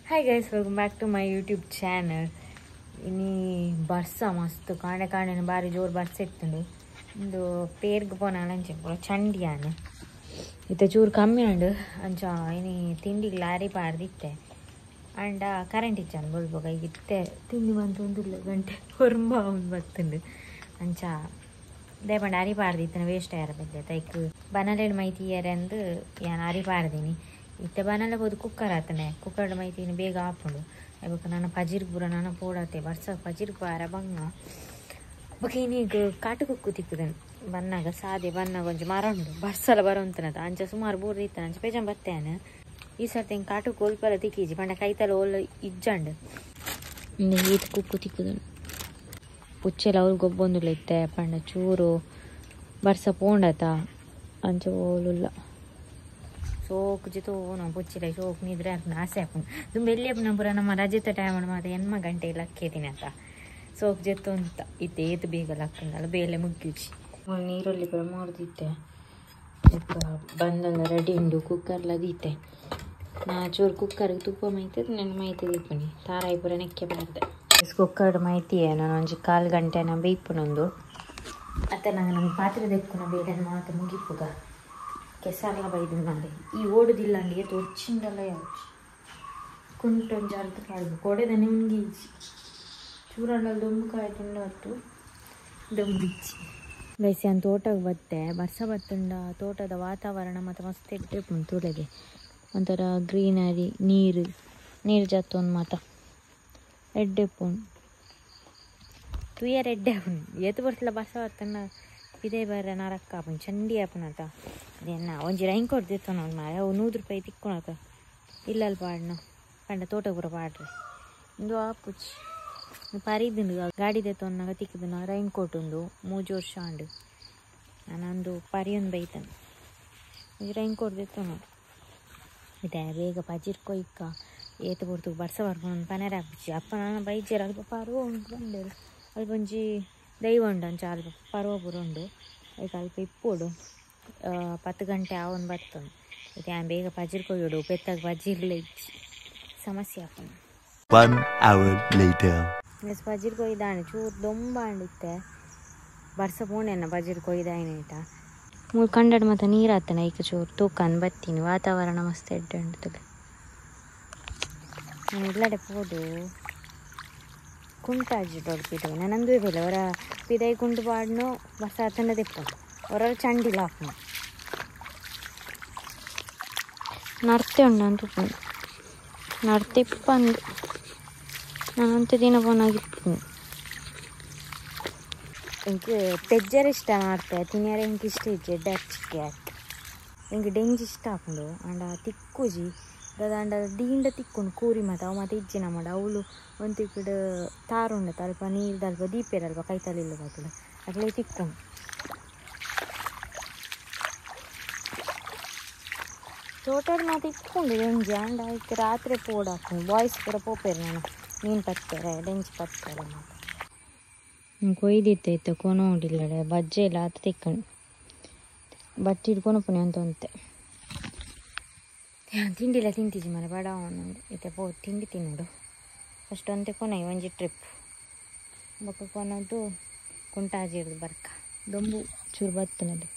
Hi guys, welcome back to my YouTube channel. Ini barsa mastu kaane bari jor barsa ittundu. Indu pergu ponalanje pura chandiyana. Ite chur kammi andu ancha ini tindi lari parditte. And current ichanu bolboga igitte tindi bantondilla gante horma battundu. Ancha depand ari pardittana waste ayarabille like banaled maiti yerendu yan ari pardini. ಇತ್ತೆ ಬನಲ್ಲ ಬೋದು cooker ಆತನೆ cooker ಮೈತಿನ ಬೇಗ ಹಾಕೊಂಡು ಇವಾಗ ನಾನು ಪಜಿರ್ಗೆ ಬುರ ನಾನು ಪೋಡತ್ತೆ ಬರ್ಸ ಪಜಿರ್ಗೆ ಬಾರ ಬಂಗ ಬಕೀನೀಗ ಕಾಟು ಕುಕ್ಕು ತಿಕ್ಕದನು ಬನ್ನಾಗ ಸಾದೆ ಬನ್ನಾಗ ಒಂಚು ಮರಂಡು ಬರ್ಸಲ ಬರೋಂತನದ ಅಂಚ ಸುಮಾರು ಬೂರ್ ಇತ್ತಾನ ಅಂಚ ಪೇಜ ಬತ್ತೇನೆ ಈ ಸರ್ತಿ ಹಿಂಗೆ ಕಾಟು ಕೋಲ್ಪಲ್ಲ ತಿಕ್ಕೀಜಿ ಪಂಡ ಕೈತಲ ಓಲ್ ಇಜ್ಜಂಡು ಈತ ಕುಕ್ಕು ತಿಕ್ಕದನು ಪುಚ್ಚೆಲ್ಲ ಅವ್ರು ಗೊಬ್ಬೊಂದುಲ್ಲ ಇತ್ತೆ ಪಂಡ ಚೂರು ಬರ್ಸ ಪೋಂಡತ ಅಂಚ ಓಲುಲ್ಲ ಸೋಕ್ ಜಿತು ನಾವು ಪುಚ್ಚಿಲ್ಲ ಸೋಕ್ ನಿದ್ರೆ ಹಾಕೊಂಡು ಆಸೆ ಹಾಕೊಂಡು ತುಂಬ ಎಲ್ಲಿ ಹಬ್ಬ ಪುರ ನಮ್ಮ ರಜೆತ ಟೈಮ್ ಮಾತ್ರ ಎನ್ಮ ಗಂಟೆ ಲಕ್ಕೇತೀನಿ ಅಂತ ಸೋಕ್ ಜೆತ್ತು ಅಂತ ಇತ್ತೆ ಏತು ಬೇಗ ಲಕ್ಕಂಗಲ್ಲ ಬೇಲೆ ಮುಗ್ಗಿಸಿ ನೀರಲ್ಲಿ ಪುರ ಮೂರ್ದಿತ್ತೆ ಬಂದಲ್ಲ ರೆಡಿ ಉಂಡು ಕುಕ್ಕರ್ಲ ದೀತೆ ನಾ ಚೂರು ಕುಕ್ಕರ್ಗೆ ತುಪ್ಪ ಮೈತದ ನಾನು ಮೈತದ ಇಪ್ಪನಿ ತಾರಾಯಿ ಪುರ ನೆಕ್ಕೆ ಬಾರ್ದೆ ಕುಕ್ಕರ್ ಮೈತಿಯೇ ನಾನು ಒಂಜಿ 1/4 ಗಂಟೆ ನಾ ಬೇಯ್ಪುನೊಂದು ಅತ್ತೆ ನಂಗೆ ಪಾತ್ರೆ ದೆಕ್ಕುನ ಬೇಡ ಮಾತ್ರ ಮುಗಿಪುಗ ಕೆಸಾಲ ಬೈದು ಮಾಡಿ ಈ ಓಡುದಿಲ್ಲ ಅಂಡಿಗೆ ತೋರ್ಚಿಂದಲ್ಲ ಯಾವ್ದು ಕುಂಟೊಂದು ಅರ್ಧ ಕಾಯ್ದು ಕೊಡೆದನೆ ಉಂಗೀಜಿ ಚೂರಲ್ಲ ದೊಂಬು ಕಾಯ್ದುಂಡು ಹೊತ್ತು ದೊಂಬಿಚ್ಚಿ ಬೈಸಿ ಅಂತ ತೋಟಕ್ಕೆ ಬತ್ತೆ ಬರ್ಸ ಬತ್ತುಂಡ ತೋಟದ ವಾತಾವರಣ ಮತ್ತು ಮಸ್ತ್ ಎಡ್ಡೆ ತುಳೆಗೆ ಒಂಥರ ಗ್ರೀನರಿ ನೀರು ಜತ್ತೊಂದು ಮಾತ ಎಡ್ಡೆ ಪುಣ್ ತುಯ್ಯರ್ ಎಡ್ಡೆ ಪುಣ್ ಏತು ಬರ್ತಲ್ಲ ಬರ್ಸ ಬತ್ತಂಡ ಇದೇ ಬೇರೆ ನರಕ್ಕ ಆಪುನ್ ಚಂಡಿ ಆಪುನತ ಅದೇನ ಒಂಜಿ ರೈನ್ ಕೊಡ್ತಿತ್ತು ನಾವು ಮಾರ ಅವು 100 ರೂಪಾಯಿ ತಿಕ್ಕೊಳಕ ಇಲ್ಲಲ್ಲಿ ಪಾಡ್ನ ಪಂಡ ತೋಟಕ್ಕೆ ಪೂರ ಪಾಡ್ರಿ ಇಂದು ಆಪುಚ್ಚಿ ಪರಿದಿಂಡು ಗಾಡಿ ತೆತ್ತೊನ್ನಾಗ ತಿಕ್ಕದನ ರೈನ್ ಕೋಟ್ ಉಂದು 3 ವರ್ಷ ಅಂಡು ನಾನೊಂದು ಪರಿಯೊಂದು ಬೈತನು ಒಂಜಿ ರೈನ್ ಕೋಟ್ ತೆತ್ತು ನಾವು ಇದೆ ಬೇಗ ಪಜಿರ್ಕೊಯ್ಕ ಏತು ಬರ್ತದೆ ಬರ್ಸ ಬರ್ಕೊಂಡು ಪನೆರ ಹಾಕ್ಬಿಚ್ಚಿ ಅಪ್ಪ ನಾನು ಬೈಜರ್ ಅಲ್ಪ ಪರ್ವ ಉಂಟು ಬಂದೇರು ಅಲ್ಪ ಒಂಜಿ ದೈವ ಉಂಡು ಅಂಚ ಅಲ್ಪ ಪರ್ವ ಪೂರ ಉಂಡು ಈಗ ಅಲ್ಪ ಇಪ್ಪೋಡು 10 ಗಂಟೆ ಅವನು ಬರ್ತನು ಇದು ಬೇಗ ಪಜಿರ್ ಕೊಯ್ಯೋಡು ಪೆತ್ತಾಗ ಪಜಿರ್ಲೆ ಸಮಸ್ಯೆ ಹಾಕೋಣ 1 hour later ಎಸ್ ಪಜಿರ್ ಕೊಯ್ದಾಣೆ ಚೂರು ದೊಂಬ ಅಂಡಿತ್ತೆ ಬರ್ಸ ಪೋಣೆನ್ನ ಪಜಿರ್ ಕೊಯ್ದಾಯ್ನೇಟ 3 ಕಂಡಡ್ ಮತ್ತು ನೀರು ಹಾಕ್ತಾನೆ ಈಗ ಚೂರು ತೂಕಂದು ಬತ್ತೀನಿ ವಾತಾವರಣ ಮಸ್ತ್ ಎಡ್ಡೆ ಉಂಟು ನಾನು ಇಲ್ಲಡೆ ಪೋದು ಕುಂಟಾಜಿ ದೊಡ್ಡ ನಾನಂದು ಬೇಲೆ ಅವರ ಪಿದೈ ಕುಂಟು ಪಾಡ್ನು ಬರ್ಸ ಹತ್ತಂಡ ತೆಪ್ಪ ಅವರ ಚಂಡಿಲ್ಲ ಹಾಕೋಣ ನರ್ತೆ ಉಂಡು ಅಂತ ನರ್ತೆ ಇಪ್ಪಂದು ನಾನಂತ ದಿನ ಪೋನಾಗಿಪ್ಪು എനിക്ക് പെജ്ജർ ഇഷ്ടമാണ് ആർത്തെ തിന്നിയാരെ എനിക്ക് ഇഷ്ടം ജെഡ് അച്ചിക്ക് എനിക്ക് ഡെഞ്ചി ഇഷ്ടമാക്കുണ്ട് ಅಂಡ ತಿಕ್ಕುಜಿ ಗದಾಂಡ ದೀಂಡ ತಿಕ್ಕೊಂಡು ಕೂರಿ ಮತ್ತು ಅವು ಮತ್ತು ಇಜ್ಜಿನ ಮಾಡ ಅವಳು ಒಂದು ತಿಕ್ಕಡು ತಾರುಂಡ ತಲ್ಪ ನೀರು ಅಲ್ಪ ದೀಪೇರಲ್ಪ ಕೈತಲಿಲ್ಲ ಬಾಕಲು ಅಟ್ಲೇ ತಿಕ್ಕೊಂಡು ತೋಟದ ಮಾತು ಇಟ್ಕೊಂಡು ಡೆಂಜಿ ಅಂಡ ಅದಕ್ಕೆ ರಾತ್ರಿ ಪೋಡ್ ಹಾಕೊಂಡು ಬಾಯ್ಸ್ ಕೂಡ ಪೋಪೇರು ನಾನು ಮೀನು ಪತ್ತಾರೆ ಡೆಂಜಿ ಪತ್ತಾರೆ ಮಾತು ಕೊಯ್ದಿತ್ತು ಕೊನ ಉಂಟಿಲ್ಲಡೆ ಬಜ್ಜೆ ಇಲ್ಲ ಅದು ತಿಕ್ಕೊಂಡು ಬಟ್ಟೆ ಹಿಡ್ಕೊಂಡು ಪುಣ್ಯ ಅಂತ ಅಂತೆ ತಿಂಡಿಲ್ಲ ತಿಂತಿಜಿ ಮನೆ ಬೇಡ ಅವನೊಂದು ಇತ್ತೆ ಪೋ ತಿಂಡಿ ತಿನ್ನೋಡು ಫಸ್ಟ್ ಅಂತೆ ಕೊನೆ ಒಂಜಿ ಟ್ರಿಪ್ ಬೊಕ್ಕ ಕೊನದು ಕುಂಟಾಜಿಡ್ದು ಬರ್ಕ ದೊಂಬು ಚೂರು ಬತ್ತನದು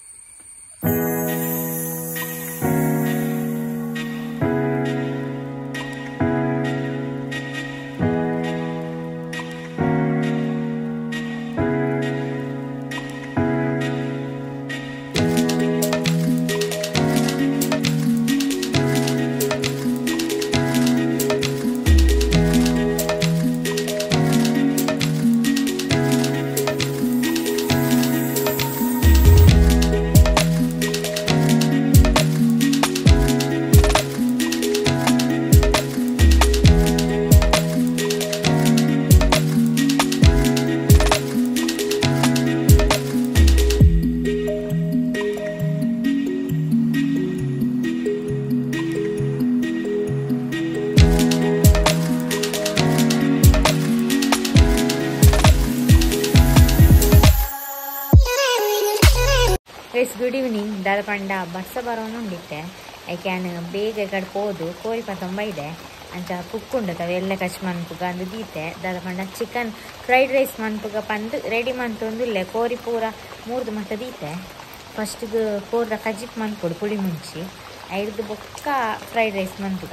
ಗುಡ್ ಈವ್ನಿಂಗ್ ದಾದ ಪಂಡ ಬಸ್ಸ ಬರೋನು ಉಂಡಿತ್ತೆ ಐ ಕ್ಯಾನ್ ಬೇಗ ಕಡೆ ಹೋದು ಕೋರಿ ಪತ್ತೊಂಬ ಇದೆ ಅಂಚ ಕುಕ್ ಉಂಡತ ಎಲ್ಲ ಕಚ್ ಮನ್ಪುಗ ಅಂದು ದೀತೆ ದಾದ ಪಂಡ ಚಿಕನ್ ಫ್ರೈಡ್ ರೈಸ್ ಮನ್ಪುಗ ಪಂದು ರೆಡಿ ಮಂತೊಂದುಲ್ಲೆ ಕೋರಿ ಪೂರ ಮೂರ್ದು ಮಟ್ಟ ದೀತೆ ಫಸ್ಟ್ಗೆ ಕೋರ್ದ ಕಜಿಪ್ ಮನ್ಪೊಡು ಪುಳಿ ಮುಂಚಿ ಐದು ಬೊಕ್ಕ ಫ್ರೈಡ್ ರೈಸ್ ಮನ್ಪುಗ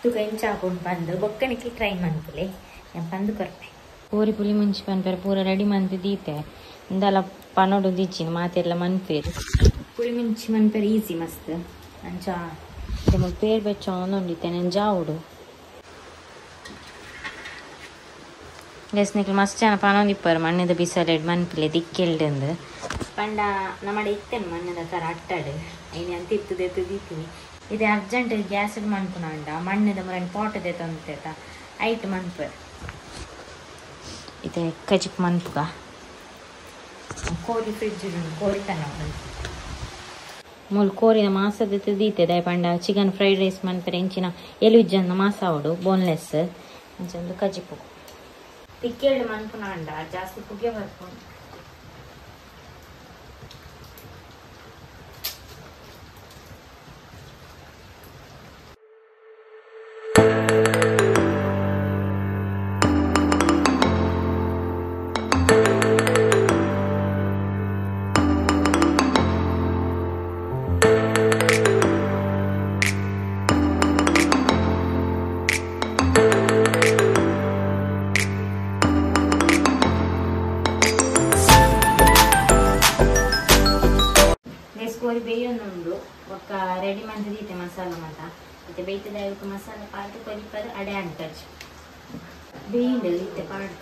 ತುಗ ಇಂಚ ಹಾಕೊಂಡು ಬಂದು ಬೊಕ್ಕನಿಕ್ಕೆ ಟ್ರೈ ಮನ್ಪುಲೆ ನಾನು ಬಂದು ಕೊರ್ಪೆ ಕೋರಿ ಪುಳಿ ಮುಂಚಿ ಪನ್ಪೆರ ಪೂರ ರೆಡಿ ಮಂತು ದೀತೆ ಇಂದೆಲ್ಲ ಪನೋಡು ದೀಚಿನ ಮಾತೆಲ್ಲ ಮನ್ಪೇರು ಪುಳಿ ಮುಂಚಿ ಮನ್ಪೇರು ಈಸಿ ಮಸ್ತ್ ಅಂಚ ಇದನ್ನು ಪೇರ್ ಬೆಚ್ಚ ಒಂದೊಂದಿತ್ತೆ ನಾನು ಜಾವುಡು ಗೆಸ್ನಿಕ್ಲು ಮಸ್ತ್ ಜನ ಪನೊಂದಿಪ್ಪರು ಮಣ್ಣದ ಬಿಸಲೆಡ್ ಮನ್ಪಿಲೆ ದಿಕ್ಕೆಲ್ಡಂದು ಪಂಡ ನಮ್ಮಡೆ ಇತ್ತೇನು ಮಣ್ಣದ ಥರ ಅಟ್ಟಾಡು ಐನು ಅಂತ ಇತ್ತದ ದೀತೀನಿ ಇದು ಅರ್ಜೆಂಟ್ ಗ್ಯಾಸ್ ಮನ್ಪುನಂಡ ಮಣ್ಣದ ಮರನ್ ಪಾಟದೆ ತಂತೇತ ಐಟ್ ಮನ್ಪರ್ ಇದು ಕಜಿಪ್ ಮನ್ಪುಗ ಕೋರಿ ಫ್ರಿಡ್ಜ್ ಕೋರಿ ತನ ಮೂಲ ಕೋರಿನ ಮಾಸದ ದೀತೆ ದಯ ಪಂಡ ಚಿಕನ್ ಫ್ರೈಡ್ ರೈಸ್ ಮನ್ಪರೆ ಇಂಚಿನ ಎಲುಜ್ಜನ್ನ ಮಾಸಾವಡು ಬೋನ್ಲೆಸ್ ಇಂಚೊಂದು ಕಜಿಪು ತಿಕ್ಕೇಳು ಮನ್ಪುನಂಡ ಜಾಸ್ತಿ ಪುಗೆ ಬರ್ಕೊಂಡು ಕೋರಿ ಬೇಯೊಂದುಂಡು ಒಕ್ಕ ರೆಡಿ ಮಂತದೀತೆ ಮಸಾಲ ಮತ ಮತ್ತೆ ಬೇಯ್ತದ ಇವಕ್ಕೆ ಮಸಾಲ ಪಾಡ್ದು ಕೊರಿಪದ ಅಡೆ ಅಂಟಜ್ ಬೇಯಿಂಡು ಇತ್ತೆ ಪಾಡ್ಕ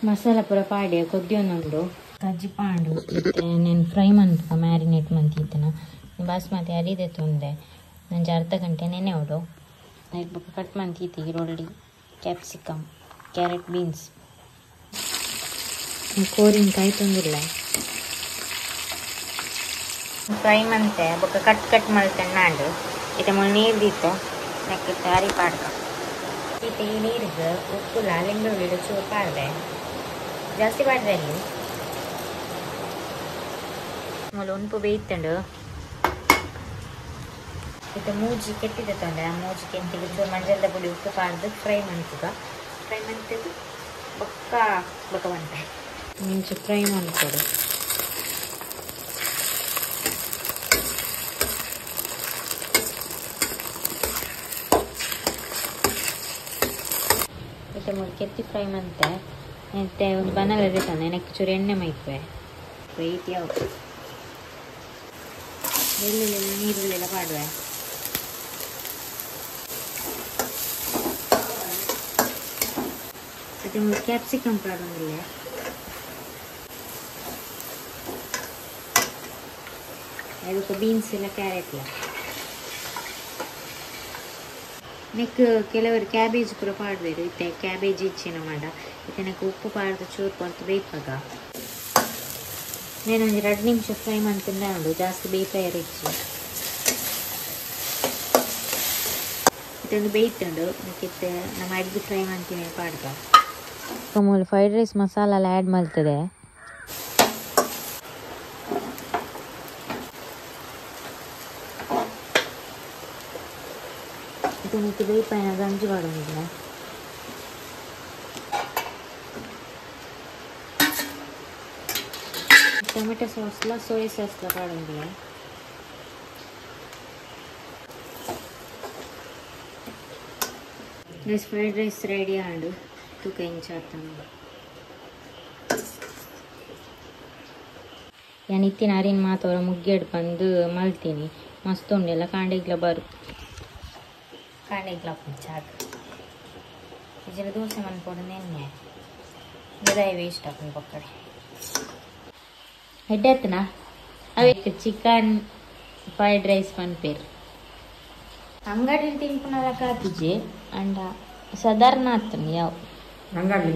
ಮಸಾಲ ಪೂರ ಪಾಡಿ ಕೊದ್ದಿಯೊಂದುಂಡು ಕಜ್ಜಿ ಪಾಂಡು ಮತ್ತೆ నేను ಫ್ರೈ ಮನ್ಪುಗ ಮ್ಯಾರಿನೇಟ್ ಮಂತಿತ್ತನ ಬಾಸ್ಮತಿ ಅರಿದೆ ತುಂದೆ ನಂಜಿ ಅರ್ಧ ಗಂಟೆ ನೆನೆ ಉಡು ನೈಟ್ ಕಟ್ ಮಂತೀತಿ ಈರುಳ್ಳಿ ಕ್ಯಾಪ್ಸಿಕಮ್ ಕ್ಯಾರೆಟ್ ಬೀನ್ಸ್ ಕೋರಿನಕಾಯಿ ತಂದಿಲ್ಲ ಫ್ರೈ ಮಂತೆ ಬೊಕ್ಕ ಕಟ್ ಮಲ್ತೆ ನಾಂಡು ಇತ್ತೆ ಮುಳ್ಳು ನೀರು ದೀತೆ ನೆಕ್ಕಿತ್ತೆ ಅರಿ ಪಾಡ್ಕ ಇತ್ತೆ ಈ ನೀರಿಗೆ ಉಪ್ಪು ಲಿಂಬೆ ಹುಳಿ ಚೂರು ಪಾಡ್ದೆ ಜಾಸ್ತಿ ಪಾಡ್ದೆ ಅಲ್ಲಿ ಮುಳ್ಳು ಉಂಪು ಬೇಯ್ತಂಡು ಇದು ಮೂಜಿ ಕೆಟ್ಟಿದೆ ತಂದೆ ಆ ಮೂಜಿ ಕೆಂಟಿಗೆ ಚೂರು ಮಂಜಲ್ದ ಪುಡಿ ಉಪ್ಪು ಪಾಡ್ದು ಫ್ರೈ ಮನ್ಪುಗ ಫ್ರೈ ಮಂತದ್ದು ಬೊಕ್ಕ ಬಂಟ ಮುಂಚೆ ಫ್ರೈ ಮನ್ಕೊಡು ಮತ್ತೆ ಮೂರು ಕೆತ್ತಿ ಫ್ರೈ ಮಂತೆ ಮತ್ತೆ ಒಂದು ಬನಲದೆ ತಂದೆ ನೆಕ್ ಚೂರು ಎಣ್ಣೆ ಮೈಪೆ ವೆಯ್ಟ್ ಯಾವ ಬೆಳ್ಳುಳ್ಳಿ ನೀರುಳ್ಳೆಲ್ಲ ಪಾಡುವೆ ಮತ್ತೆ ಕ್ಯಾಪ್ಸಿಕಮ್ ಪಾಡೋದಿಲ್ಲ ಅದಕ್ಕೆ ಬೀನ್ಸ್ ಎಲ್ಲ ಕ್ಯಾರೆಟ್ ಎಲ್ಲ ನೆಕ್ ಕೆಲವರು ಕ್ಯಾಬೇಜ್ ಪೂರ ಪಾಡ್ಬೇರು ಇತ್ತೆ ಕ್ಯಾಬೇಜ್ ಇಚ್ಚಿನ ಮಾಡ ಇತ್ತೆ ನೆಕ್ ಉಪ್ಪು ಪಾಡ್ದು ಚೂರು ಕೊರ್ತು ಬೇಯ್ಪಾಗ నేనొంది 2 నిమిషం ఫ్రై ಮಾಡ್ತಿಂದಾಂಡು ಜಾಸ್ತಿ ಬೇಯ್ಪೆಯರ್ ಇಚ್ಚಿ ಇದೊಂದು ಬೇಯ್ತಂಡು ಅದಕ್ಕೆ ನಮ್ಮ ಎಗ್ ಫ್ರೈ ಮಾಡ್ತೀನಿ ಪಾಡ್ಕ ಕಮೂಲ್ ಫ್ರೈಡ್ ರೈಸ್ ಮಸಾಲ ಎಲ್ಲ ಆ್ಯಡ್ ಮಾಡ್ತದೆ ಇದಕ್ಕೆ ಬೇಯ್ಪೈನ ಗಂಜಿ ಮಾಡೋದಿಲ್ಲ ಟೊಮೆಟೊ ಸಾಸ್ಲ ಸೋಯಾ ಸಾಸ್ಲ ಪಾಡೋದಿಲ್ಲ ಫ್ರೈಡ್ ರೈಸ್ ರೆಡಿ ಆಂಡು ತೂಕ ಇಂಚಾಗ್ತಾನೆ ನಾನು ಇತ್ತಿನ ಅರಿನ ಮಾತವರ ಮುಗ್ಗೆಡ್ ಬಂದು ಮಲ್ತೀನಿ ಮಸ್ತ್ ಉಂಡೆಲ್ಲ ಕಾಂಡೆಗ್ಲ ಬರು ಕಾಂಡೆಗ್ಲ ಚಾಗ ಇಜಲ ದೋಸೆ ಮನ್ಕೊಡು ನೆನ್ನೆ ಗದಾಯ ವೇಸ್ಟ್ ಹಾಕೊಂಡು ಪಕ್ಕಡೆ ಹೆಡ್ಡೆತ್ತನ ಅವಕ್ಕೆ ಚಿಕನ್ ಫ್ರೈಡ್ ರೈಸ್ ಪನ್ಪೇರು ಅಂಗಡಿ ತಿನ್ಪುನಲ್ಲ ಕಾತಿಜೆ ಅಂಡ ಸಾಧಾರಣ ಆತನ ಯಾವ ಅಂಗಡಿ